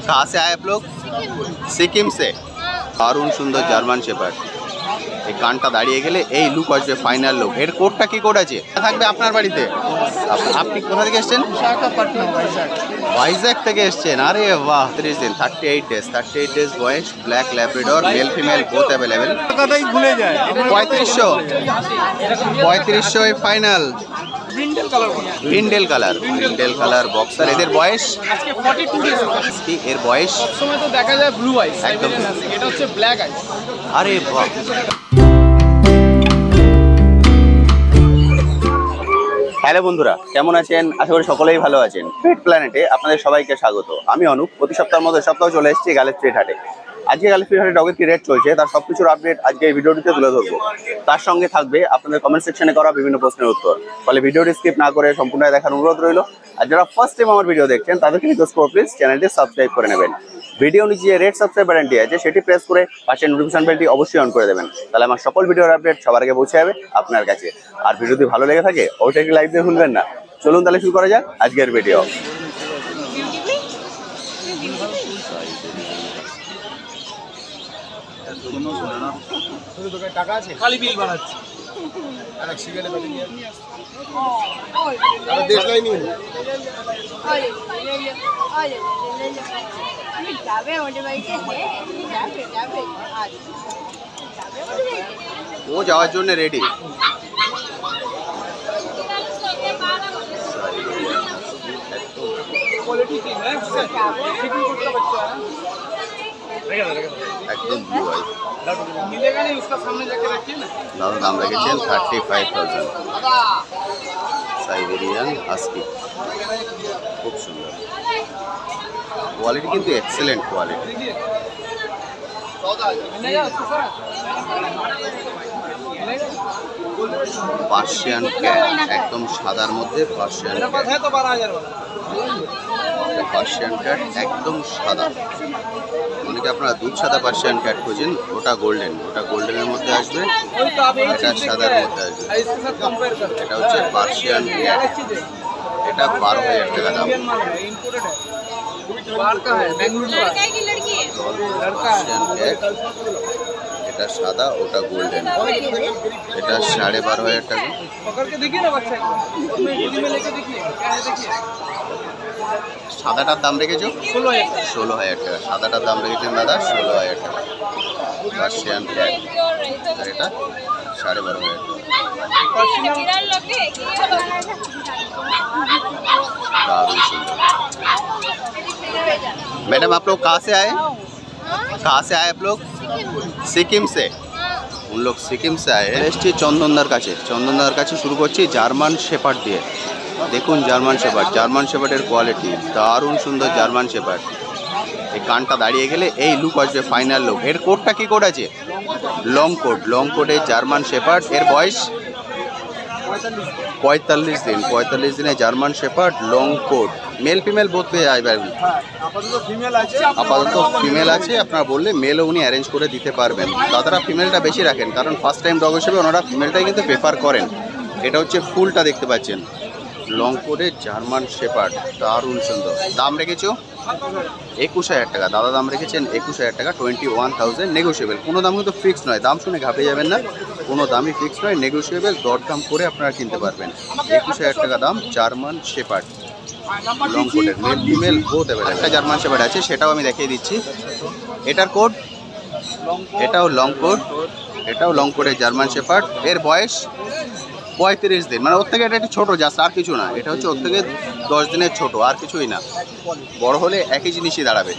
कहाँ से आए आप लोग? सिक्किम से। दारुण सुंदर জার্মান শেপার্ড। এই কানটা দাঁড়িয়ে গেলে এই লুক আসবে, ফাইনাল লুক। এর কোডটা কি কোড আছে? থাকবে আপনার বাড়িতে। আপনি কোথা থেকে এসেছেন? ভাইজ্যাক থেকে এসেছেন। আরে বাহ, 30 দিন, 38 ডেজ, 38 ডেজ বয়স, black Labrador, male female both available. কথাই ভুলে যায়। 3500 এই ফাইনাল। ভিন্ডেল colour boxer. এদের বয়স আজকে 42 ডেজ। কি এর বয়স? সময় তো দেখা যায় ব্লু আইস, একদম। এটা হচ্ছে ব্ল্যাক আইস। আরে বাহ। হ্যালো বন্ধুরা, কেমন আছেন? আশা করি সকলেই ভালো আছেন। পেট প্ল্যানেটে আপনাদের সবাইকে স্বাগত। আমি অনুপ। প্রতি সপ্তাহের মধ্যে সপ্তাহ চলে এসেছি গ্যালেক্সি স্ট্রিট হাটে। আজকে গ্যালেক্সি স্ট্রিট হাটে ডগের কি রেট চলছে তার সবকিছুর আপডেট আজকে এই ভিডিওটিতে তুলে ধরবো। তার সঙ্গে থাকবে আপনাদের কমেন্ট সেকশনে করা বিভিন্ন প্রশ্নের উত্তর। ফলে ভিডিওটি স্কিপ না করে সম্পূর্ণ দেখার অনুরোধ রইল। আর যারা ফার্স্ট টাইম আমার ভিডিও দেখছেন তাদেরকে রিকোয়েস্ট করব প্লিজ চ্যানেলটি সাবস্ক্রাইব করে নেবেন। ভিডিও নিচে যে রেড সাবস্ক্রাইব বাটনটি আছে সেটি প্রেস করে পাশে নোটিফিকেশন বেলটি অবশ্যই অন করে দেবেন। তাহলে আমার সকল ভিডিওর আপডেট সবার আগে পৌঁছে যাবে আপনার কাছে। আর ভিডিও যদি ভালো লেগে থাকে ওইটা একটি লাইক দিয়ে ভুলবেন না। চলুন তাহলে শুরু করা যাক আজকের ভিডিও। টাকা আছে, খালি বিল বানাচ্ছে। আর সিগারেট বাজি নিয়ে আর দেশলাই নিয়ে ও যাওয়ার জন্য রেডি। क्वालिटी की है, फिटिंग करता बच्चा है। একদম ব্লু আই। मिलेगा नहीं, उसका सामने जाके रखिए ना। দাদা দাম রেখেছেন 35,000। সাইবেরিয়ান হাস্কি, খুব সুন্দর কোয়ালিটি, কিন্তু এক্সেলেন্ট কোয়ালিটি। পার্সিয়ান ক্যাট, একদম সাদার মধ্যে পার্সিয়ান ক্যাট। পার্সিয়ান ক্যাট একদম সাদা। অনেকে আপনারা দুধ সাদা পার্সিয়ান ক্যাট খুঁজেন, ওটা গোল্ডেন, ওটা গোল্ডেনের মধ্যে আসবে, এটা সাদার মধ্যে আসবে। এটা হচ্ছে পার্সিয়ান ক্যাট, এটা 12,000 টাকা দাম। পার্সিয়ান ক্যাট, এটা সাদা, ওটা গোল্ডেন, এটা 12,500 টাকা। সাদাটার দাম রেখেছো 16,000 টাকা। সাদাটার দাম রেখেছেন দাদা 16,000 টাকা। পার্সিয়ান ক্যাট, আর এটা 12,500 টাকা। दारुण सुंदर। मैडम आप लोग कहाँ से आए? कहाँ से आए आप लोग? सिक्किम से। उन लोग सिक्किम से आए हैं। এসছি চন্দনদার কাছে। চন্দনদার কাছে শুরু করছি জার্মান শেপার্ড দিয়ে। দেখুন জার্মান শেপার্ডের কোয়ালিটি দারুণ সুন্দর। জার্মান শেপার্ড, এই কানটা দাঁড়িয়ে গেলে এই লুক আসবে, ফাইনাল লুক। এর কোডটা কি কোড আছে? লং কোডে জার্মান শেপার্ড। এর বয়স 45 দিন। 45 দিনে German shepherd, long coat, mail female both পেয়ে যাবেন। আপাতত ফিমেল আছে, আপনারা বললে মেলও উনি অ্যারেঞ্জ করে দিতে পারবেন। দাদারা ফিমেলটা বেশি রাখেন, কারণ ফার্স্ট টাইম ডগ হিসেবে ওনারা ফিমেলটাই কিন্তু প্রেফার করেন। এটা হচ্ছে ফুলটা দেখতে পাচ্ছেন, লং কোডে জার্মান শেপার্ড, দারুণ সুন্দর। দাম রেখেছো 21,000 টাকা। দাদা দাম রেখেছেন 21,000 টাকা। 21,000 নেগোসিয়েবল। কোনো দাম কিন্তু ফিক্স নয়, দাম শুনে ঘাবড়ে যাবেন না, কোনো দামই ফিক্স নয়, নেগোসিয়েবল, দরদাম করে আপনারা কিনতে পারবেন। 21,000 টাকা দাম জার্মান শেপার্ড, লং কোডের, মেল ফিমেল বোথ অ্যাভেলেবল। একটা জার্মান শেপার্ড আছে, সেটাও আমি দেখিয়ে দিচ্ছি। এটার কোড, এটাও লং কোড, এটাও লং কোডের জার্মান শেপার্ড। এর বয়স 35 দিন, মানে ওর থেকে এটা একটু ছোটো, জাস্ট, আর কিছু না। এটা হচ্ছে ওর থেকে 10 দিনের ছোটো, আর কিছুই না। বড় হলে একই জিনিসই দাঁড়াবে।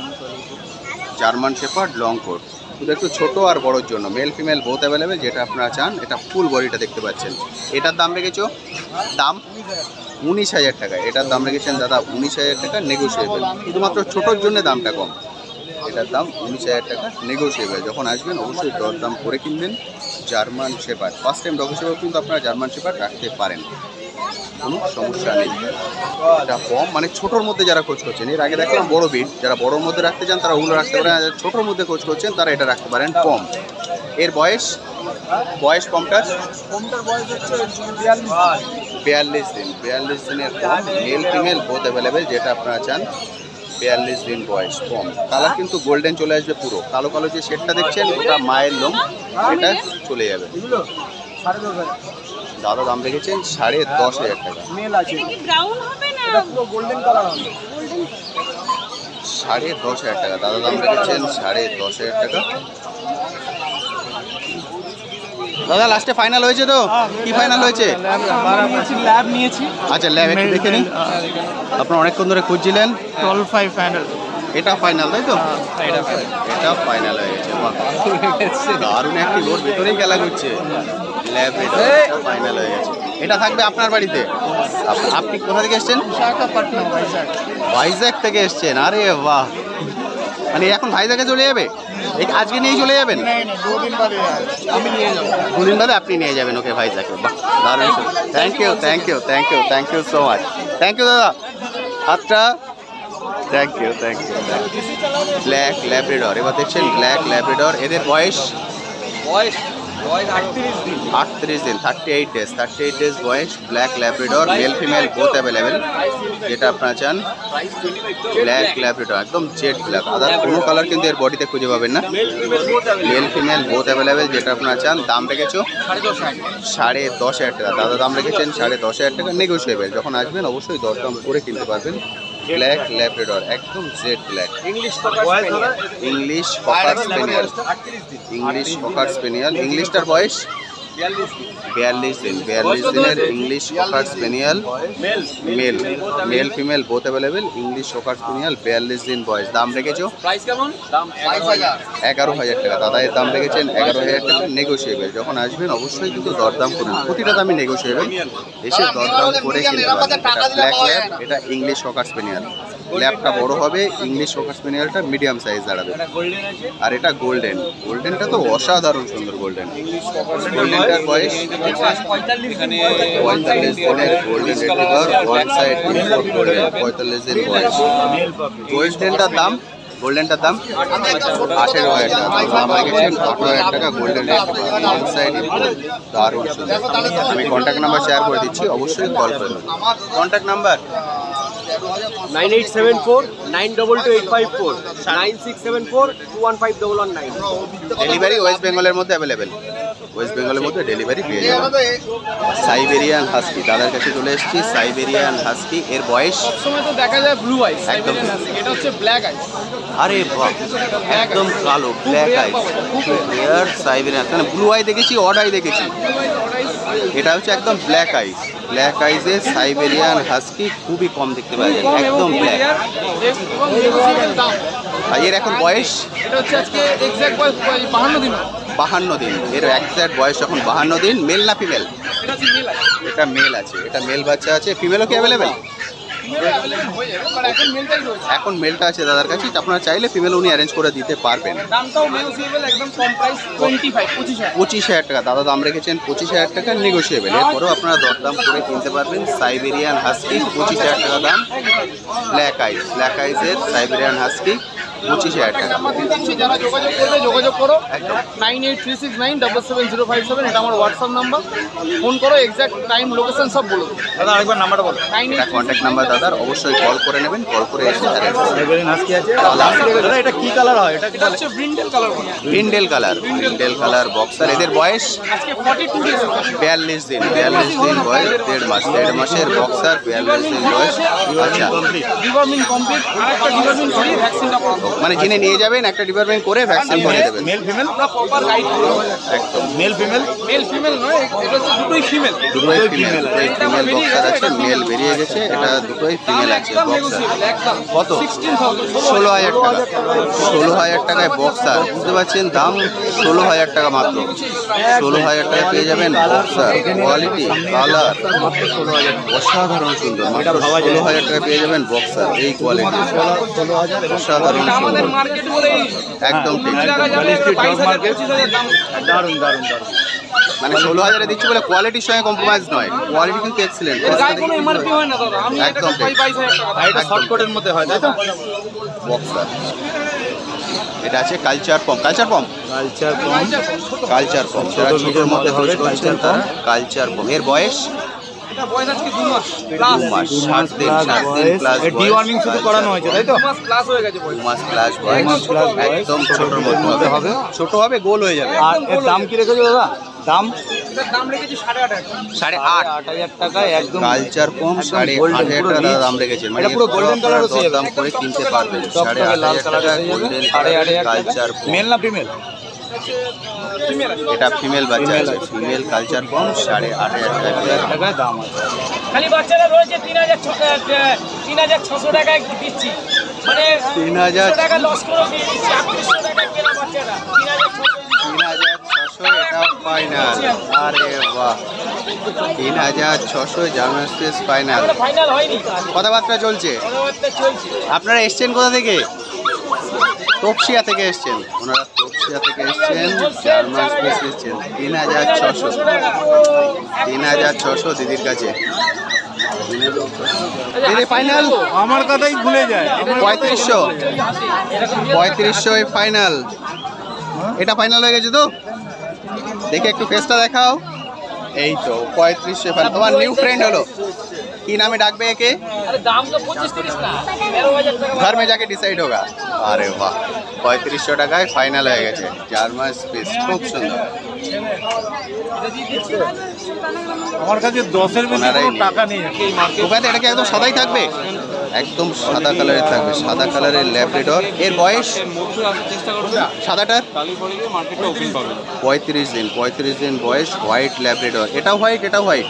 জার্মান শেপার্ড লং কোড, শুধু একটু ছোটো আর বড়োর জন্য, মেল ফিমেল বোথ অ্যাভেলেবেল, যেটা আপনারা চান। এটা ফুল বডিটা দেখতে পাচ্ছেন। এটার দাম রেখেছো, দাম 19,000 টাকা। এটার দাম রেখেছেন দাদা 19,000 টাকা, নেগোসিয়েবল। শুধুমাত্র ছোটোর জন্য দামটা কম। এটার দাম 19,000 টাকা, নেগোসিয়েবল। যখন আসবেন অবশ্যই দরদাম করে কিনবেন। German shepherd first time dog হিসেবেও কিন্তু আপনারা জার্মান শেপার্ড রাখতে পারেন, কোনো সমস্যা নেই। এটা কম, মানে ছোটোর মধ্যে যারা খোঁজ করছেন, এর আগে দেখলাম বড় বিট, যারা বড়োর মধ্যে রাখতে চান তারা ওগুলো রাখতে পারেন। ছোটোর মধ্যে খোঁজ করছেন তারা এটা রাখতে পারেন, কম। এর বয়স কমটার বয়স হচ্ছে 42 দিন, 42 দিনের কম, মেল ফিমেল বোথ অ্যাভেলেবেল, যেটা আপনারা চান। 42 দিন বয়স, কম। কালার কিন্তু গোল্ডেন চলে আসবে পুরো। কালো কালো যে শেডটা দেখছেন ওটা মায়ের লোম, এটা চলে যাবে। দাদা দাম রেখেছেন 10,500 টাকা। মেল আছে, ব্রাউন হবে না, এটা পুরো গোল্ডেন কালার হবে। 10,500 টাকা। দাদা দাম রেখেছেন 10,500 টাকা। দাদা লাস্টে ফাইনাল হয়েছে তো? কি ফাইনাল হয়েছে? ল্যাব নিয়েছি। আচ্ছা, ল্যাব একটু দেখে নিন। আপনারা অনেকক্ষণ ধরে খুঁজছিলেন। 12.5 ফাইনাল। এটা ফাইনাল তাই তো? এটা ফাইনাল হয়ে গেছে। বাহ, দারুণ একটি ওর ভেতরেই খেলা করছে। ল্যাব এটা ফাইনাল হয়ে গেছে। এটা থাকবে আপনার বাড়িতে। আপনি কোথা থেকে এসছেন? বিশাখাপট্টনম, ভাইজাগ। ভাইজ্যাগ থেকে এসছেন? আরে বাহ, মানে এখন ভাইজ্যাগে চলে যাবে? আজকে নিয়ে চলে যাবেন? 2 দিন বাদে আমি নিয়ে যাবো। 2 দিন বাদে আপনি নিয়ে যাবেন ওকে ভাইজ্যাগে। বাহ, দারুণ। Thank you, thank you, thank you, thank you so much. Thank you দাদা। হাতটা thank you, thank you. Black Labrador, এবার দেখছেন ব্ল্যাক ল্যাব্রাডর। এদের বয়স 38 দিন, 38 ডেজ, 38 ডেজ বয়স। Black Labrador, male female both available, যেটা আপনারা চান। ব্ল্যাক ল্যাব্রাডর একদম জেড ব্ল্যাক, আদার কোনো কালার কিন্তু এর বডিতে খুঁজে পাবেন না। মেল ফিমেল বোথ অ্যাভেলেবেল, যেটা আপনারা চান। দাম রেখেছো 10,500 টাকা। দাদা দাম রেখেছেন 10,500 টাকা, নেগোশিয়েবল। যখন আসবেন অবশ্যই দরদাম করে কিনতে পারবেন। ব্ল্যাক ল্যাব্রাডর একদম Z black. English cocker spaniel, English cocker spaniel. ইংলিশটার বয়স 42 দিন, 42 দিনের English cocker spaniel. Male male female both available, English cocker spaniel, 42 দিন বয়স। দাম রেখেছো প্রাইস কেমন? দাম 11,000 টাকা। দাদা এর দাম রেখেছেন 11,000 টাকা, নেগোশিয়েবল। যখন আসবেন অবশ্যই কিন্তু দরদাম করুন, প্রতিটা দামই নেগোশিয়েবল। এসে দরদাম করে কিনতে পারবেন। এটা ব্ল্যাক ল্যাব, এটা ইংলিশ ককার স্পেনিয়াল। ল্যাবটা বড় হবে, ইংলিশ ককার স্পেনিয়ালটা মিডিয়াম সাইজ দাঁড়াবে। আর এটা গোল্ডেন, গোল্ডেনটা তো অসাধারণ সুন্দর। গোল্ডেন, গোল্ডেনটার বয়স 45 দিনের golden retriever, one side import করবে, 45 দিন বয়স। গোল্ডেনটার দাম, গোল্ডেনটার দাম 18,000 টাকা। দাম রেখেছেন 18,000 টাকা। Golden retriever, one side import, দারুণ সুন্দর। আমি কন্ট্যাক্ট নাম্বার শেয়ার করে দিচ্ছি, অবশ্যই কল করবেন। কন্ট্যাক্ট নাম্বার 9874 922 854 9674 215 ডেলিভারি ওয়েস্ট বেঙ্গলের মধ্যে অ্যাভেলেবেল, ওয়েস্ট বেঙ্গলের মধ্যে ডেলিভারি পেয়ে যাবেন। সাইবেরিয়ান হাস্কি, দাদার কাছে চলে এসেছি। সাইবেরিয়ান হাস্কি, এর বয়স সবসময় তো দেখা যায় ব্লু আইস, একদম। এটা হচ্ছে ব্ল্যাক আইস। আরে বাহ, একদম কালো ব্ল্যাক আইস। রেয়ার সাইবেরিয়ান, মানে ব্লু আই দেখেছি, অড আই দেখেছি, এটা হচ্ছে একদম ব্ল্যাক আইস। ব্ল্যাক আইসে সাইবেরিয়ান হাস্কি খুবই কম দেখতে পাওয়া যায়, একদম ব্ল্যাক। আর এর এখন বয়স, এটা হচ্ছে আজকে এক্সাক্ট বয়স 52 দিন। 52 দিন। এর এক্স্যাক্ট বয়স যখন 52 দিন। মেল না ফিমেল? এটা হচ্ছে মেল আইস। এটা মেল আছে, এটা মেল বাচ্চা আছে। ফিমেলও কি অ্যাভেলেবেল? এখন মেলটা আছে দাদার কাছে, আপনারা চাইলে ফিমেল উনি অ্যারেঞ্জ করে দিতে পারবেন। দামটাও নেগোশিয়েবল, একদম কম প্রাইস, 25,000 টাকা। দাদা দাম রেখেছেন 25,000 টাকা, নেগোশিয়েবল। এরপরেও আপনারা দরদাম করে কিনতে পারবেন। সাইবেরিয়ান হাস্কি 25,000 টাকা দাম। ব্ল্যাক আইস, ব্ল্যাক আইসের সাইবেরিয়ান হাস্কি 25,000 টাকা। যারা যোগাযোগ করবে যোগাযোগ করো, 9836977057, এটা আমার হোয়াটসঅ্যাপ নাম্বার। ফোন করো, এক্সাক্ট টাইম লোকেশন সব বলো। দাদা আরেকবার নাম্বারটা বলো। এটা কন্ট্যাক্ট নাম্বার দাদার, অবশ্যই কল করে নেবেন। কল করে এসে দাদা এটা কি কালার হয়? এটা কি এটা হচ্ছে ব্রিন্ডেল কালার বলে। Brindel colour, Brindel colour boxer. এদের বয়স আজকে 42 ডেজ। 42 দিন, 42 দিন বয়স, 1.5 মাস। 1.5 মাসের বক্সার, 42 দিন বয়স। আচ্ছা, ডিওয়ার্মিং কমপ্লিট, আরেকটা ডিওয়ার্মিং করি, ভ্যাকসিনটা করাবো। মানে যিনি নিয়ে যাবেন একটা ডিপার্টমেন্ট করে ভ্যাকসিন করে দেবেন। Male female? আমরা প্রপার গাইড করব। একদম মেল ফিমেল? মেল ফিমেল নয়, এটা হচ্ছে দুটোই ফিমেল। দুটোই ফিমেল, দুটোই ফিমেল বক্সার আছে। মেল বেরিয়ে গেছে, এটা দুটোই ফিমেল আছে বক্সার। একদম কত? 16,000। 16,000 টাকা। 16,000 টাকায় বক্সার, বুঝতে পারছেন দাম 16,000 টাকা মাত্র। 16,000 টাকায় পেয়ে যাবেন বক্সার। কোয়ালিটি, কালার অসাধারণ সুন্দর। মাত্র 16,000 টাকায় পেয়ে যাবেন বক্সার, এই কোয়ালিটি অসাধারণ সুন্দর। আমাদের মার্কেট বলেই একদম ঠিক। দারুন দারুন দারুন। মানে 16,000-এ দিচ্ছি বলে কোয়ালিটির সঙ্গে কম্প্রোমাইজ নয়, কোয়ালিটি কিন্তু এক্সিলেন্ট। এর গায়ে কোনো এমআরপি হয় না দাদা, আমি একদম এটাকে পাই 22,000 টাকা। আর এটা শর্টকাটের মধ্যে হয় তাই তো? বক্সার। এটা আছে কালচার পম, কালচার পম, কালচার কালচার পম। যারা ছোটোর মধ্যে খোঁজ করছেন তারা কালচার পম। এর বয়স এটা বয়স আজকে 2 মাস 2 মাস 7 দিন প্লাস ডিওয়ার্মিং শুধু করানো হয়েছে তাই তো? 2 মাস প্লাস হয়ে গেছে বয়স। 2 মাস প্লাস বয়স, একদম ছোটর মধ্যে হবে, ছোট হবে, গোল হয়ে যাবে। আর এর দাম কি রেখেছো দাদা? দাম এটার দাম রেখেছি 8.5 টাকা। 8.5 8,000 টাকায় একদম কালচার কম, 8.5 পুরো টাকা দাম রেখেছেন, মানে এটা পুরো golden colour হচ্ছে যাবে। দাম করে কিনতে পারবেন। টকটকে লাল 8.5 কালার টাকা হয়ে যাবে। গোল্ডেন 8,500 কালচার টাকা। মেল না ফিমেল? ফিমেল আছে। এটা ফিমেল বাচ্চা আছে, ফিমেল কালচার কম, 8.5 টাকা টাকায় দাম আছে। খালি বাচ্চারা রয়েছে 3,600 টাকায় দিচ্ছি, মানে 3,000 টাকা লস করে দিয়ে দিচ্ছি। 3800 টাকা কেনা বাচ্চারা 3,600 এটা ফাইনাল। আরে বাহ, 3,600 জার্মান স্পেস ফাইনাল। ফাইনাল হয়নি, কথাবার্তা চলছে। কথাবার্তা চলছে। আপনারা এসছেন কোথা থেকে? তপসিয়া থেকে এসছেন, ওনারা তপসিয়া থেকে এসছেন, জার্মান স্পেস এসছেন। 3,600 3,600 দিদির কাছে। দিদি ফাইনাল আমার কথাই ভুলে যায়। 3500 এই ফাইনাল। এটা ফাইনাল হয়ে গেছে তো? দেখে একটু ফেসটা দেখাও। এই তো 3500 ফাইনাল। তোমার নিউ ফ্রেন্ড হলো, কি নামে ডাকবে একে? अरे दाम तो 25-30 ना 13,000 টাকা। घर में जाके डिसाइड होगा। अरे वाह, 3500 টাকায় ফাইনাল হয়ে গেছে জার্মান স্পেস, খুব সুন্দর। আমার কাছে 10-এর বেশি ওনারাই কোনো নিয়ে। টাকা নেই এই মার্কেট। ওখানে এটা কি একদম সাদাই থাকবে? একদম সাদা কালারের থাকবে, সাদা কালারের ল্যাব্রাডর। এর বয়স সাদাটার 35 দিন, 35 দিন বয়স, হোয়াইট ল্যাব্রাডর। এটাও হোয়াইট, এটাও হোয়াইট,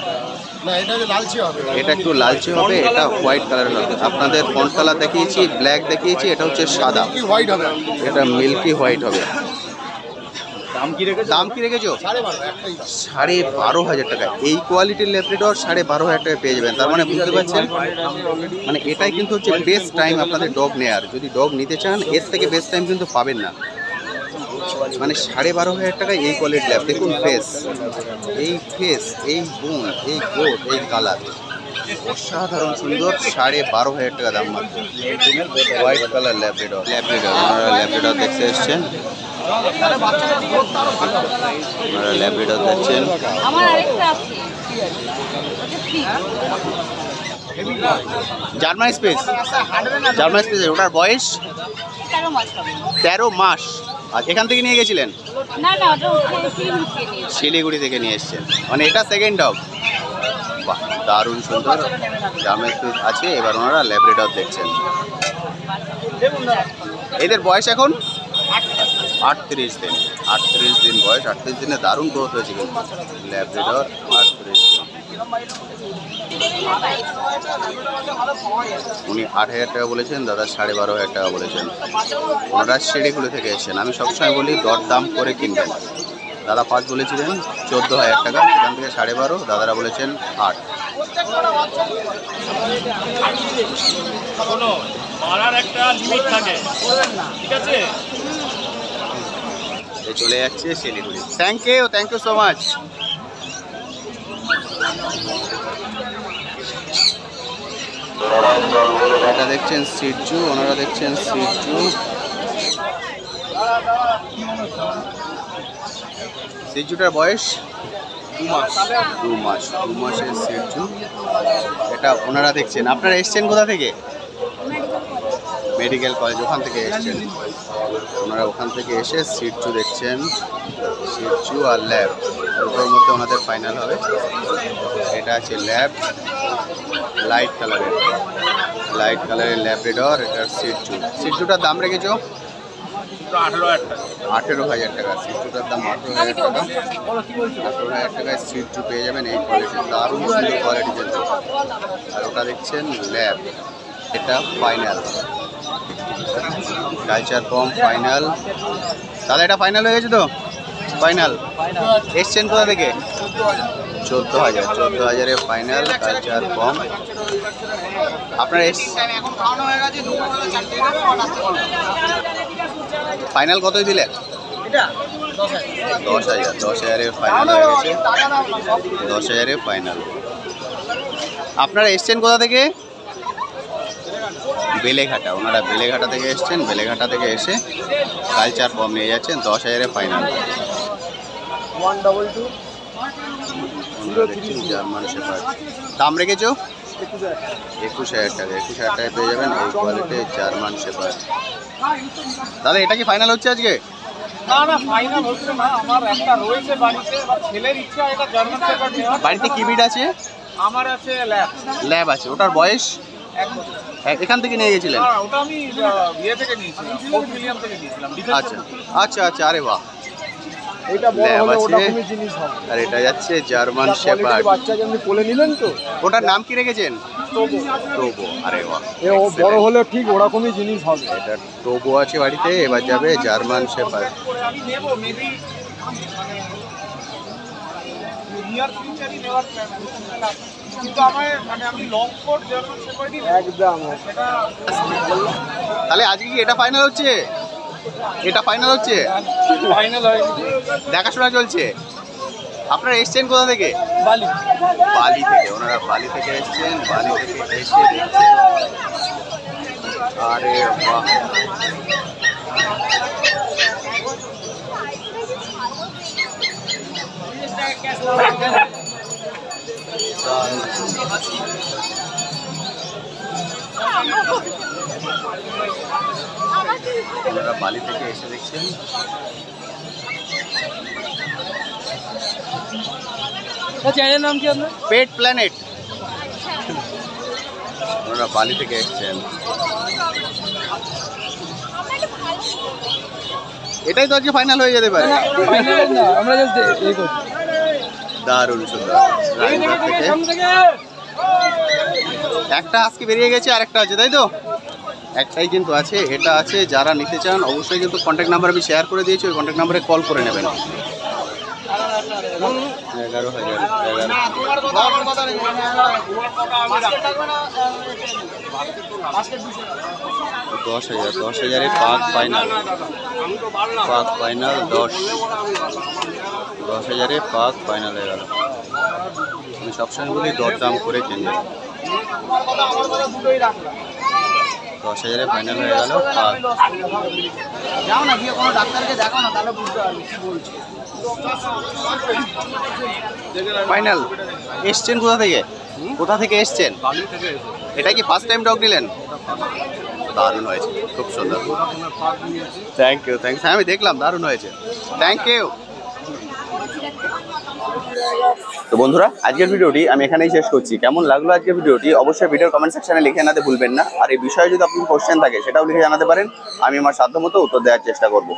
এটা একটু লালচে হবে, এটা হোয়াইট কালারের হবে। আপনাদের ফন্ট কালার দেখিয়েছি, ব্ল্যাক দেখিয়েছি, এটা হচ্ছে সাদা, এটা মিল্কি হোয়াইট হবে। দাম কি রেখেছো? দাম কি রেখেছো? 12,500 টাকা। এই কোয়ালিটির ল্যাব্রাডর 12,500 টাকায় পেয়ে যাবেন। তার মানে বুঝতে পারছেন, মানে এটাই কিন্তু হচ্ছে বেস্ট টাইম আপনাদের ডগ নেয়ার। যদি ডগ নিতে চান এর থেকে বেস্ট টাইম কিন্তু পাবেন না। মানে 12,500 টাকায় এই কোয়ালিটির ল্যাব। দেখুন ফেস, এই ফেস, এই বোন, এই কোট, এই কালার, অসাধারণ সুন্দর। 12,500 টাকা দাম মাত্র। White colour Labrador. ওনারা ল্যাব্রাডর দেখতে এসছেন, ওনারা ল্যাব্রাডর দেখছেন। আমার আরেকটা আছে জার্মান স্পেস, জার্মান স্পেস। ওটার বয়স 13 মাস হবে। 13 মাস। আর এখান থেকে নিয়ে গেছিলেন? না না, ওটা শিলিগুড়ি থেকে নিয়ে এসেছি। শিলিগুড়ি থেকে নিয়ে এসছেন, মানে এটা সেকেন্ড ডগ। বাহ, দারুণ সুন্দর জার্মান স্পেস আছে। এবার ওনারা ল্যাব্রাডর দেখছেন। এদের বয়স এখন 38 দিন, 38 দিন বয়স। 38 দিনে দারুণ গ্রোথ হয়েছে কিন্তু ল্যাব্রাডর। 38 দিন। উনি 8,000 টাকা বলেছেন, দাদা 12,500 টাকা বলেছেন। ওনারা শিলিগুড়ি থেকে এসেছেন। আমি সবসময় বলি দর দাম করে কিনবেন। দাদা 5 বলেছিলেন, 14,000 টাকা, সেখান থেকে 12,500, দাদারা বলেছেন 8। মারার একটা লিমিট থাকে, ঠিক আছে? চলে যাচ্ছে Siliguri. Thank you so much. এটা দেখছেন সিটজু, ওনারা দেখছেন সিটজু। সিটজুটার বয়স 2 মাস। 2 মাস, 2 মাসের সিটজু। এটা ওনারা দেখছেন। আপনারা এসছেন কোথা থেকে? মেডিকেল কলেজ, ওখান থেকে এসছেন। ওনারা ওখান থেকে এসে সিটজু দেখছেন। সিটজু আর ল্যাব দুটোর মধ্যে ওনাদের ফাইনাল হবে। এটা আছে ল্যাব, লাইট কালারের, লাইট কালারের ল্যাব্রাডর। এটার সিটজু। সিটজুটার দাম রেখেছো 18,000 টাকা। সিটজুটার দাম 18,000 টাকা। 18,000 টাকায় সিটজু পেয়ে যাবেন এই কোয়ালিটি, দারুণ সুন্দর কোয়ালিটি কিন্তু। আর ওটা দেখছেন ল্যাব, এটা ফাইনাল কালচার কম ফাইনাল। দাদা এটা ফাইনাল হয়ে গেছে তো? ফাইনাল। এসছেন কোথা থেকে? 14,000 ফাইনাল কালচার কম। আপনার ফাইনাল কতই দিলেন? 10,000 ফাইনাল হয়ে গেছে। 10,000 ফাইনাল। আপনারা এসছেন কোথা থেকে? বেলেঘাটা। ওনারা বেলেঘাটা থেকে এসছেন। বেলেঘাটা থেকে এসে কালচার কম নিয়ে যাচ্ছেন। 10,000 ফাইনাল। জার্মান শেপার্ড দাম রেখেছো 21,000 টাকা। 21,000 টাকায় পেয়ে যাবেন এই কোয়ালিটির জার্মান শেপার্ড। তাহলে এটা কি ফাইনাল হচ্ছে আজকে? না না ফাইনাল হচ্ছে না, আমার একটা রয়েছে বাড়িতে, এবার ছেলের ইচ্ছা এটা জার্মান শেপার্ড নেওয়ার। বাড়িতে কি বিট আছে? আমার আছে ল্যাব। ল্যাব আছে। ওটার বয়স? 1 বছর। এখান থেকে নিয়ে গেছিলেন? না ওটা আমি ইয়ে থেকে নিয়েছিলাম, ফোর্ট উইলিয়াম থেকে নিয়েছিলাম। আচ্ছা আচ্ছা আচ্ছা, আরে বাহ। এটা বড় ল্যাব হলে আছে। ওরকমই জিনিস হবে। আর এটা যাচ্ছে জার্মান শেপার্ড। বাচ্চাকে আপনি কোলে নিলেন তো, ওটার নাম কি রেখেছেন? তবু টোবো। আরে বাহ, এ ও বড় হলে ঠিক ওরকমই জিনিস হবে। এটা টোবো আছে বাড়িতে, এবার যাবে জার্মান শেপার্ড। আমি নেব মেবি নিয়ার ফিউচারই নেওয়ার প্ল্যান আছে, কিন্তু আমার মানে আমি লং কোট জার্মান শেপার্ডই একদম সেটা। তাহলে আজকে কি এটা ফাইনাল হচ্ছে? এটা ফাইনাল হচ্ছে? ফাইনাল হয় দেখাশোনা চলছে। আপনারা এসছেন কোথা থেকে? বালি। বালি থেকে। ওনারা বালি থেকে এসছেন, বালি থেকে এসে দেখছেন। আরে বাহ, ওনারা বালি থেকে এসে দেখছেন। চ্যানেলের নাম কি আপনার? পেট প্ল্যানেট। ওনারা বালি থেকে এসছেন। এটাই তো আজকে ফাইনাল হয়ে যেতে পারে। ফাইনাল না, আমরা জাস্ট এই করছি। দারুণ সুন্দর। রাজবাগ থেকে একটা আজকে বেরিয়ে গেছে, আরেকটা আছে তাই তো? একটাই কিন্তু আছে, এটা আছে। যারা নিতে চান অবশ্যই কিন্তু কন্ট্যাক্ট নাম্বার আমি শেয়ার করে দিয়েছি, ওই কন্ট্যাক্ট নাম্বারে কল করে নেবেন। 11,000 10,000 10,000 পাক ফাইনাল। পাক ফাইনাল 10,000 পাক ফাইনাল হয়ে গেল। আমি সবসময় বলি দরদাম করে কিনবে। 10,000 ফাইনাল হয়ে গেল পাক। যাও না গিয়ে কোনো ডাক্তারকে দেখাও না, তাহলে বুঝতে পারবি কি বলছে। ফাইনাল। এসছেন কোথা থেকে? কোথা থেকে এসছেন? এটা কি ফার্স্ট টাইম ডগ নিলেন? দারুণ হয়েছে, খুব সুন্দর। Thank you thank you. আমি দেখলাম দারুণ হয়েছে, থ্যাংক ইউ। তো বন্ধুরা, আজকের ভিডিওটি আমি এখানেই শেষ করছি। কেমন লাগলো আজকের ভিডিওটি অবশ্যই ভিডিওর কমেন্ট সেকশনে লিখে জানাতে ভুলবেন না। আর এই বিষয়ে যদি আপনার কোশ্চেন থাকে সেটাও লিখে জানাতে পারেন, আমি আমার সাধ্যমতো উত্তর দেওয়ার চেষ্টা করব।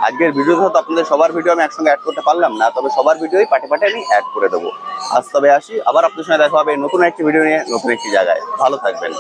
আজকের ভিডিওতে হয়তো আপনাদের সবার ভিডিও আমি একসঙ্গে অ্যাড করতে পারলাম না, তবে সবার ভিডিওই পাটে পাটে আমি অ্যাড করে দেবো। আজ তবে আসি, আবার আপনার সঙ্গে দেখা হবে নতুন একটি ভিডিও নিয়ে, নতুন একটি জায়গায়। ভালো থাকবেন।